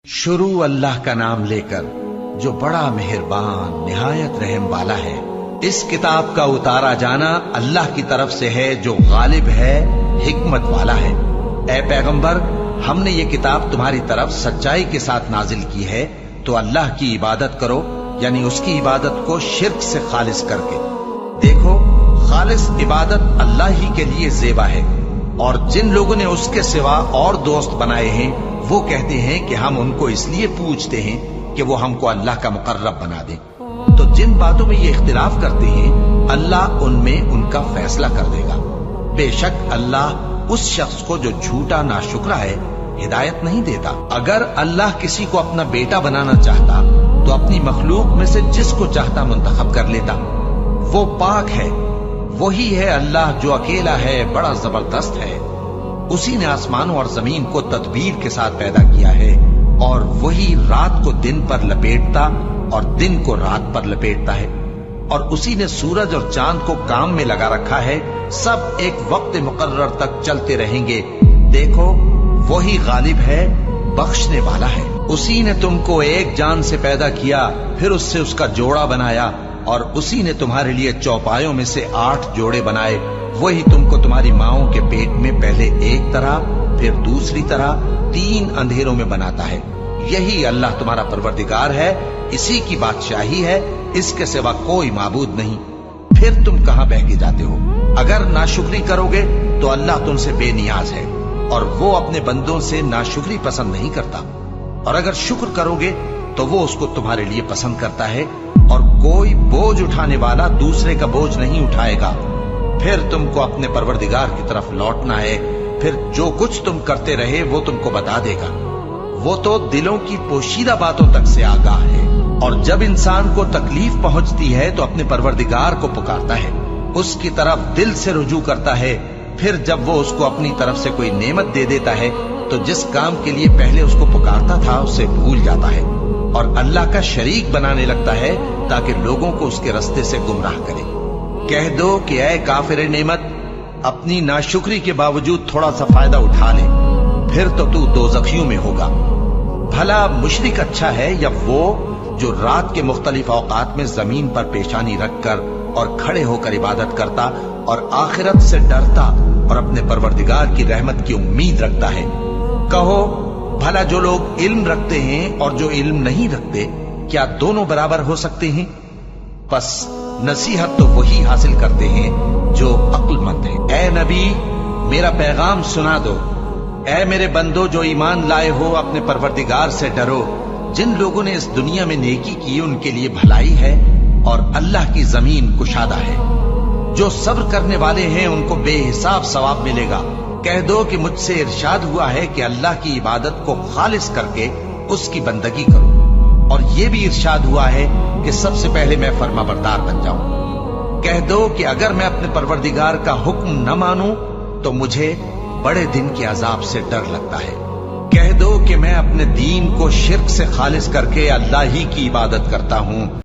शुरू अल्लाह का नाम लेकर जो बड़ा मेहरबान निहायत रहम वाला है। इस किताब का उतारा जाना अल्लाह की तरफ से है जो गालिब है, हिकमत वाला है। ए पैगंबर, हमने ये किताब तुम्हारी तरफ सच्चाई के साथ नाजिल की है, तो अल्लाह की इबादत करो, यानी उसकी इबादत को शिर्क से खालिस करके। देखो, खालिस इबादत अल्लाह ही के लिए ज़ेबा है, और जिन लोगों ने उसके सिवा और दोस्त बनाए हैं वो कहते हैं कि हम उनको इसलिए पूछते हैं कि वो हमको अल्लाह का मुकर्रब बना दे। तो जिन बातों में ये इख्तिलाफ करते हैं अल्लाह उनमें उनका फैसला कर देगा। बेशक अल्लाह उस शख्स को जो झूठा नाशुक्रा है हिदायत नहीं देता। अगर अल्लाह किसी को अपना बेटा बनाना चाहता तो अपनी मखलूक में से जिसको चाहता मुंतखब कर लेता। वो पाक है, वही है अल्लाह जो अकेला है, बड़ा जबरदस्त है। उसी ने आसमानों और जमीन को तदबीर के साथ पैदा किया है, और वही रात को दिन पर लपेटता और दिन को रात पर लपेटता है। और उसी ने सूरज और चांद को काम में लगा रखा है, सब एक वक्त मुकर्रर तक चलते रहेंगे। देखो, वही गालिब है, बख्शने वाला है। उसी ने तुमको एक जान से पैदा किया, फिर उससे उसका जोड़ा बनाया, और उसी ने तुम्हारे लिए चौपायों में से 8 जोड़े बनाए। वही तुमको तुम्हारी माओं के पेट में पहले एक तरह, फिर दूसरी तरह 3 अंधेरों में बनाता है। यही अल्लाह तुम्हारा परवरदिगार है, इसी की बादशाही है, इसके सिवा कोई माबूद नहीं। फिर तुम कहां बह के जाते हो? अगर नाशुक्री करोगे तो अल्लाह तुमसे बेनियाज है, और वो अपने बंदों से नाशुक्री पसंद नहीं करता। और अगर शुक्र करोगे तो वो उसको तुम्हारे लिए पसंद करता है, और कोई बोझ उठाने वाला दूसरे का बोझ नहीं उठाएगा। फिर तुमको अपने परवरदिगार की तरफ लौटना है, फिर जो कुछ तुम करते रहे वो तुमको बता देगा। वो तो दिलों की पोशीदा बातों तक से आगाह है। और जब इंसान को तकलीफ पहुंचती है तो अपने परवरदिगार को पुकारता है, उसकी तरफ दिल से रुजू करता है। फिर जब वो उसको अपनी तरफ से कोई नेमत दे देता है तो जिस काम के लिए पहले उसको पुकारता था उसे भूल जाता है, और अल्लाह का शरीक बनाने लगता है ताकि लोगों को उसके रास्ते से गुमराह करे। कह दो कि ऐ काफिर नेमत, अपनी नाशुक्री के बावजूद थोड़ा सा फायदा उठा ले, फिर तो तू दोज़खियों में होगा। भला मुशरिक अच्छा है या वो जो रात के मुख्तलिफ औकात में जमीन पर पेशानी रखकर और खड़े होकर इबादत करता और आखिरत से डरता और अपने परवरदिगार की रहमत की उम्मीद रखता है। कहो, भला जो लोग इल्म रखते हैं और जो इल्म नहीं रखते, क्या दोनों बराबर हो सकते हैं? बस नसीहत तो वही हासिल करते हैं जो अक्लमंद है। ए नबी, मेरा पैगाम सुना दो। ए मेरे बंदो जो ईमान लाए हो, अपने परवरदिगार से डरो। जिन लोगों ने इस दुनिया में नेकी की उनके लिए भलाई है, और अल्लाह की जमीन कुशादा है। जो सब्र करने वाले हैं उनको बेहिसाब सवाब मिलेगा। कह दो कि मुझसे इरशाद हुआ है कि अल्लाह की इबादत को खालिस करके उसकी बंदगी करो, और ये भी इरशाद हुआ है कि सबसे पहले मैं फर्माबरदार बन जाऊं। कह दो कि अगर मैं अपने परवरदिगार का हुक्म न मानूं तो मुझे बड़े दिन के अजाब से डर लगता है। कह दो कि मैं अपने दीन को शिर्क से खालिस करके अल्लाह ही की इबादत करता हूं।